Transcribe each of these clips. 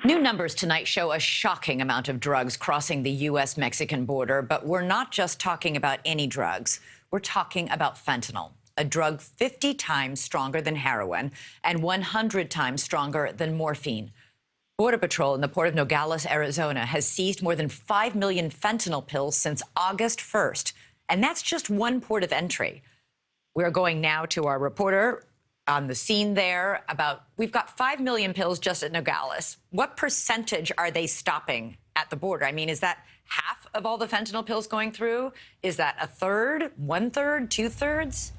New numbers tonight show a shocking amount of drugs crossing the U.S.-Mexican border, but we're not just talking about any drugs. We're talking about fentanyl, a drug 50 times stronger than heroin and 100 times stronger than morphine. Border Patrol in the port of Nogales, Arizona, has seized more than 5 million fentanyl pills since August 1st, and that's just one port of entry. We're going now to our reporter on the scene there. We've got 5 million pills just at Nogales. What percentage are they stopping at the border? I mean, is that half of all the fentanyl pills going through? Is that a third, 1/3, 2/3?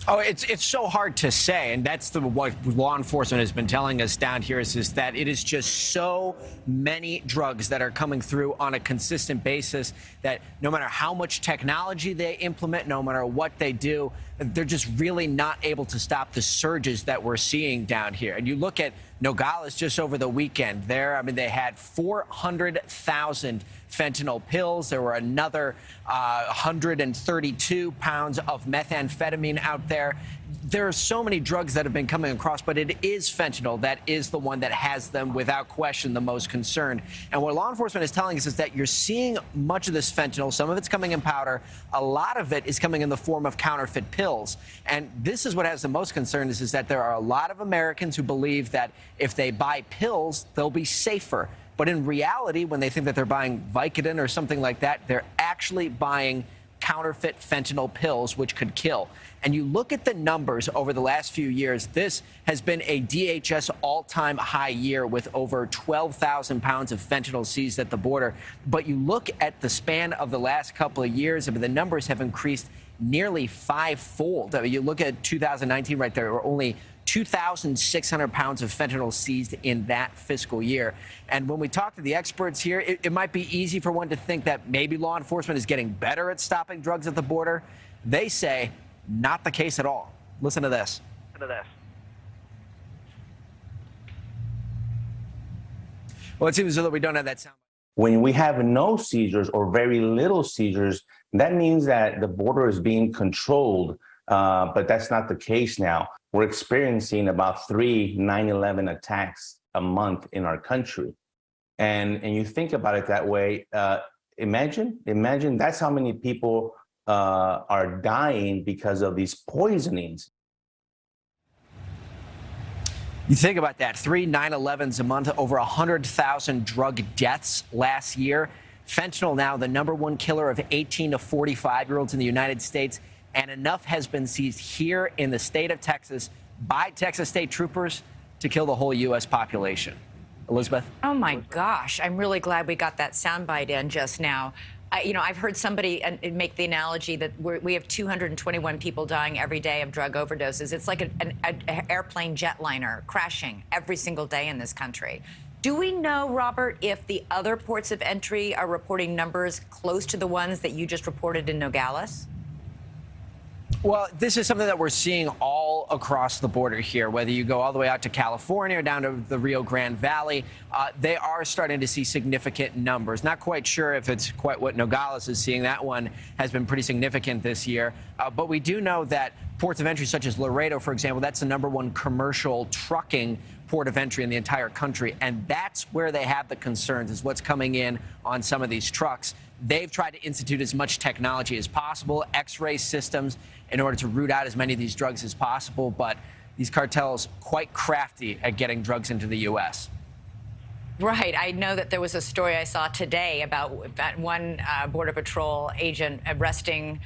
Oh, it's so hard to say, and that's what law enforcement has been telling us down here is that it is just so many drugs that are coming through on a consistent basis that no matter how much technology they implement, no matter what they do, they're just really not able to stop the surges that we're seeing down here. And you look at Nogales just over the weekend there, I mean, they had 400,000 fentanyl pills. There were another 132 pounds of methamphetamine out there. There are so many drugs that have been coming across, but it is fentanyl that is the one that has them, without question, the most concerned. And what law enforcement is telling us is that you're seeing much of this fentanyl. Some of it's coming in powder. A lot of it is coming in the form of counterfeit pills. And this is what has the most concern is that there are a lot of Americans who believe that if they buy pills, they'll be safer. But in reality, when they think that they're buying Vicodin or something like that, they're actually buying counterfeit fentanyl pills, which could kill. And you look at the numbers over the last few years, this has been a DHS all-time high year with over 12,000 pounds of fentanyl seized at the border. But you look at the span of the last couple of years, I mean, the numbers have increased nearly fivefold. I mean, you look at 2019 right there, were only 2,600 pounds of fentanyl seized in that fiscal year. And when we talk to the experts here, it might be easy for one to think that maybe law enforcement is getting better at stopping drugs at the border. They say not the case at all. Listen to this. Well, it seems as though we don't have that sound. When we have no seizures or very little seizures, that means that the border is being controlled, but that's not the case now. We're experiencing about 3 9/11 attacks a month in our country. And you think about it that way, imagine that's how many people are dying because of these poisonings. You think about that, 3 9/11s a month, over 100,000 drug deaths last year. Fentanyl now the #1 killer of 18 to 45-year-olds in the United States. And enough has been seized here in the state of Texas by Texas state troopers to kill the whole U.S. population. Elizabeth? Oh, my gosh. I'm really glad we got that soundbite in just now. I've heard somebody make the analogy that we have 221 people dying every day of drug overdoses. It's like an airplane jetliner crashing every single day in this country. Do we know, Robert, if the other ports of entry are reporting numbers close to the ones that you just reported in Nogales? Well, this is something that we're seeing all across the border here, whether you go all the way out to California or down to the Rio Grande Valley. They are starting to see significant numbers. Not quite sure if it's quite what Nogales is seeing. That one has been pretty significant this year. But we do know that ports of entry such as Laredo, for example, that's the #1 commercial trucking port of entry in the entire country. And that's where they have the concerns, is what's coming in on some of these trucks. They've tried to institute as much technology as possible, X-ray systems, in order to root out as many of these drugs as possible. But these cartels quite crafty at getting drugs into the U.S. Right. I know that there was a story I saw today about that one Border Patrol agent arresting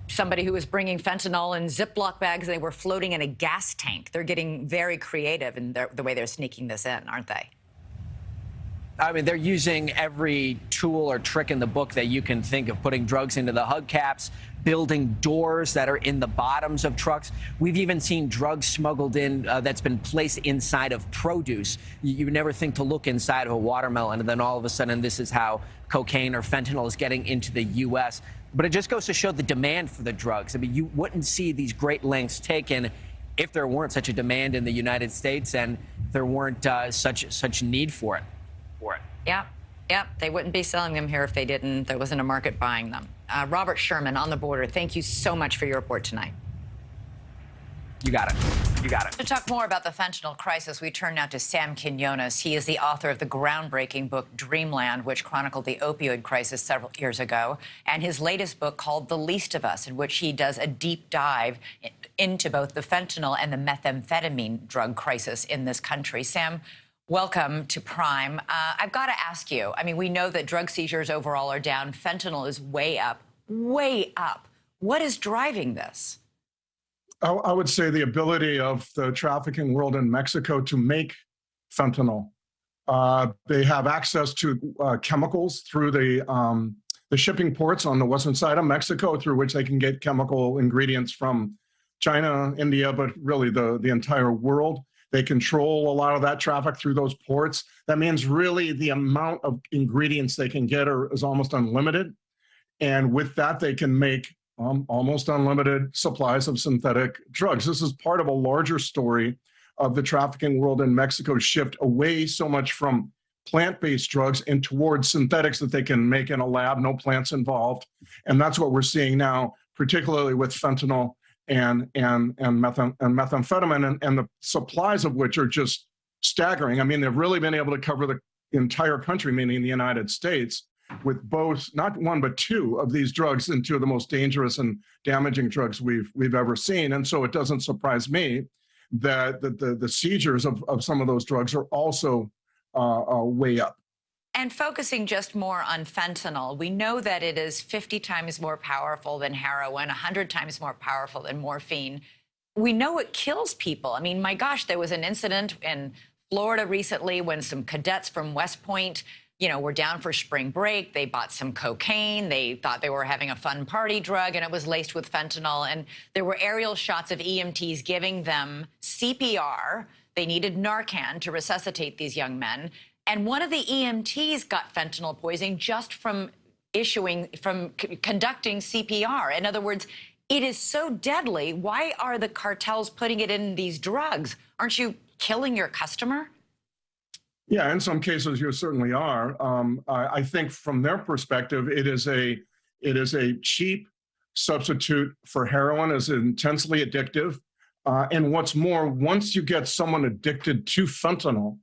somebody who was bringing fentanyl in Ziploc bags. They were floating in a gas tank. They're getting very creative in the way they're sneaking this in, aren't they? I mean, they're using every tool or trick in the book that you can think of, putting drugs into the hubcaps, building doors that are in the bottoms of trucks. We've even seen drugs smuggled in that's been placed inside of produce. You would never think to look inside of a watermelon, and then all of a sudden this is how cocaine or fentanyl is getting into the U.S. But it just goes to show the demand for the drugs. I mean, you wouldn't see these great lengths taken if there weren't such a demand in the United States and there weren't such need for it. Yeah, they wouldn't be selling them here if there wasn't a market buying them. Robert Sherman on the border, thank you so much for your report tonight. You got it. You got it. To talk more about the fentanyl crisis, we turn now to Sam Quinones. He is the author of the groundbreaking book Dreamland, which chronicled the opioid crisis several years ago, and his latest book called The Least of Us, in which he does a deep dive into both the fentanyl and the methamphetamine drug crisis in this country. Sam, welcome to Prime. I've got to ask you, I mean, we know that drug seizures overall are down. Fentanyl is way up, way up. What is driving this? I would say the ability of the trafficking world in Mexico to make fentanyl. They have access to chemicals through the shipping ports on the western side of Mexico, through which they can get chemical ingredients from China, India, but really the entire world. They control a lot of that traffic through those ports. That means really the amount of ingredients they can get is almost unlimited. And with that, they can make almost unlimited supplies of synthetic drugs. This is part of a larger story of the trafficking world in Mexico shift away so much from plant-based drugs and towards synthetics that they can make in a lab, no plants involved. And that's what we're seeing now, particularly with fentanyl and methamphetamine, and the supplies of which are just staggering. I mean, they've really been able to cover the entire country, meaning the United States, with both, not one, but two of these drugs, and two of the most dangerous and damaging drugs we've ever seen. And so it doesn't surprise me that the seizures of some of those drugs are also way up. And focusing just more on fentanyl, we know that it is 50 times more powerful than heroin, 100 times more powerful than morphine. We know it kills people. I mean, my gosh, there was an incident in Florida recently when some cadets from West Point, you know, were down for spring break. They bought some cocaine. They thought they were having a fun party drug, and it was laced with fentanyl. And there were aerial shots of EMTs giving them CPR. They needed Narcan to resuscitate these young men. And one of the EMTs got fentanyl poisoning just from conducting CPR. In other words, it is so deadly. Why are the cartels putting it in these drugs? Aren't you killing your customer? Yeah, in some cases you certainly are. I think from their perspective, it is a cheap substitute for heroin. It's intensely addictive. And what's more, once you get someone addicted to fentanyl,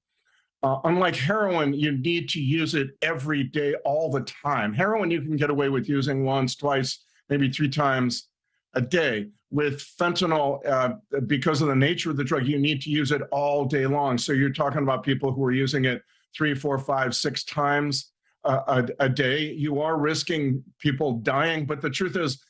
unlike heroin, you need to use it every day, all the time. Heroin you can get away with using once, twice, maybe 3 times a day. With fentanyl, because of the nature of the drug, you need to use it all day long. So you're talking about people who are using it 3, 4, 5, 6 times a day. You are risking people dying. But the truth is,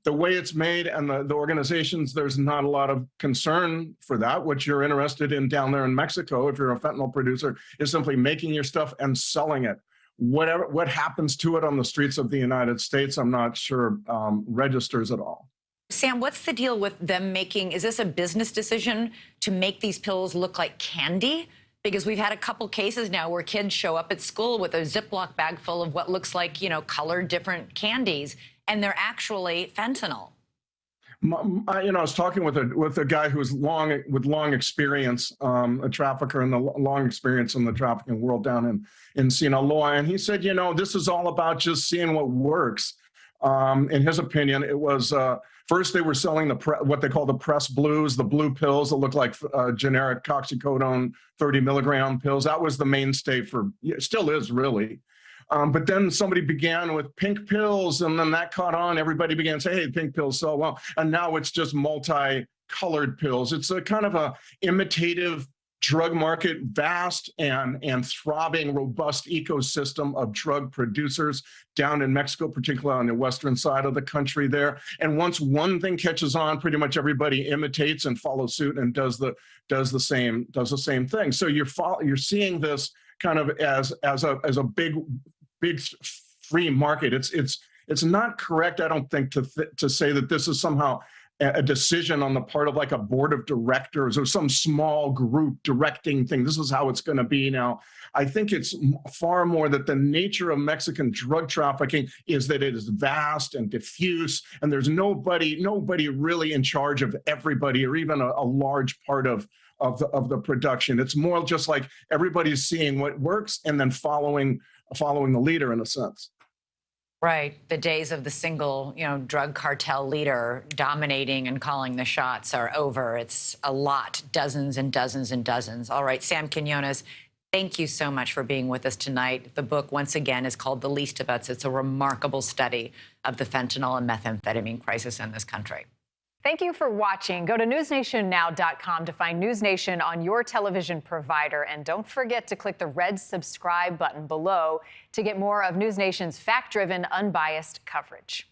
the way it's made and the organizations, there's not a lot of concern for that. What you're interested in down there in Mexico, if you're a fentanyl producer, is simply making your stuff and selling it. What happens to it on the streets of the United States, I'm not sure registers at all. Sam, what's the deal with them making, is this a business decision to make these pills look like candy? Because we've had a couple cases now where kids show up at school with a Ziploc bag full of what looks like, you know, colored different candies, and they're actually fentanyl. I was talking with a guy who's with long experience, a trafficker, and the long experience in the trafficking world down in Sinaloa, and he said, you know, this is all about just seeing what works. In his opinion, it was first they were selling what they call the press blues, the blue pills that look like generic oxycodone 30 milligram pills. That was the mainstay still is really. But then somebody began with pink pills, and then that caught on. Everybody began to say, hey, pink pills sell well. And now it's just multi-colored pills. It's a kind of a imitative drug market, vast and throbbing, robust ecosystem of drug producers down in Mexico, particularly on the western side of the country there. And once one thing catches on, pretty much everybody imitates and follows suit and does the same thing. So you're seeing this kind of as a big free market. It's not correct, I don't think, to say that this is somehow a decision on the part of like a board of directors or some small group directing thing. This is how it's going to be now. I think it's far more that the nature of Mexican drug trafficking is that it is vast and diffuse, and there's nobody really in charge of everybody, or even a large part of the production. It's more just like everybody's seeing what works and then following the leader in a sense. Right. The days of the single, drug cartel leader dominating and calling the shots are over. It's a lot, dozens and dozens and dozens. All right, Sam Quinones, thank you so much for being with us tonight. The book, once again, is called The Least of Us. It's a remarkable study of the fentanyl and methamphetamine crisis in this country. Thank you for watching. Go to newsnationnow.com to find News Nation on your television provider. And don't forget to click the red subscribe button below to get more of News Nation's fact-driven, unbiased coverage.